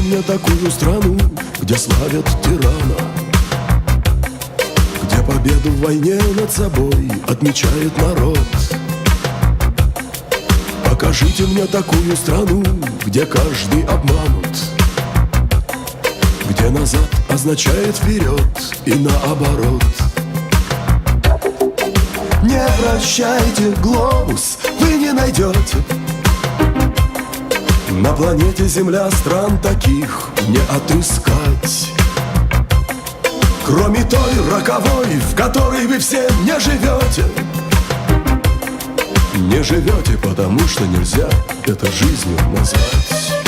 мне такую страну, где славят тирана, где победу в войне над собой отмечает народ. Покажите мне такую страну, где каждый обманут, где назад означает вперед и наоборот. Не вращайте глобус, вы не найдете на планете Земля стран таких не отыскать, кроме той роковой, в которой вы все не живете. Не живете, потому что нельзя это жизнью назвать.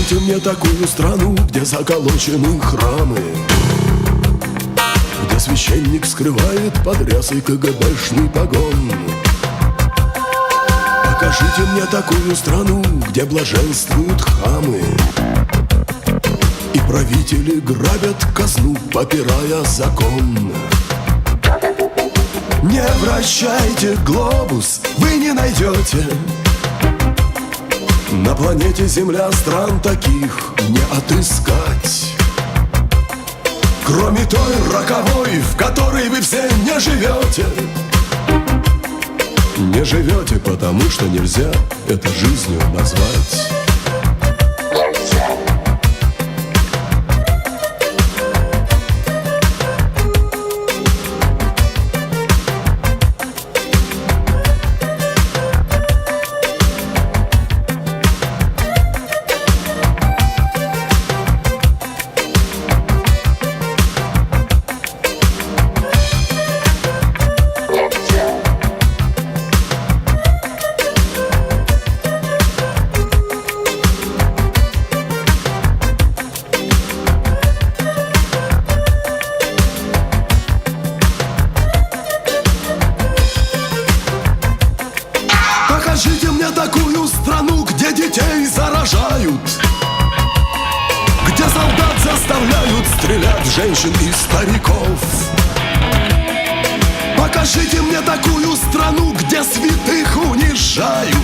Покажите мне такую страну, где заколочены храмы, где священник скрывает под рясой КГБшный погон. Покажите мне такую страну, где блаженствуют хамы, и правители грабят казну, попирая закон. Не вращайте глобус, вы не найдете на планете Земля стран таких не отыскать, кроме той роковой, в которой вы все не живете. Не живете, потому что нельзя это жизнью назвать. Покажите мне такую страну, где детей заражают, где солдат заставляют стрелять в женщин и стариков. Покажите мне такую страну, где святых унижают,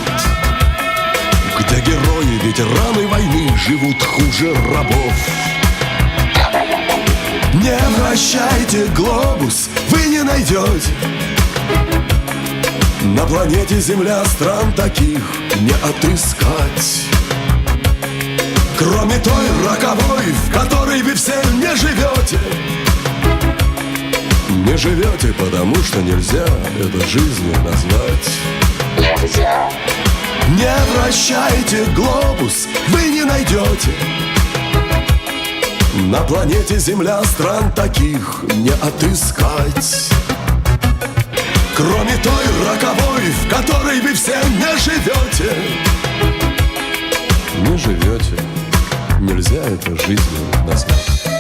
где герои, ветераны войны живут хуже рабов. Не вращайте глобус, вы не найдете на планете Земля стран таких не отыскать, кроме той роковой, в которой вы все не живете. Не живете, потому что нельзя это жизнью назвать. Нельзя. Не вращайте глобус, вы не найдете на планете Земля стран таких не отыскать, кроме той роковой, в которой вы все не живете. Не живете, нельзя это жизнью назвать.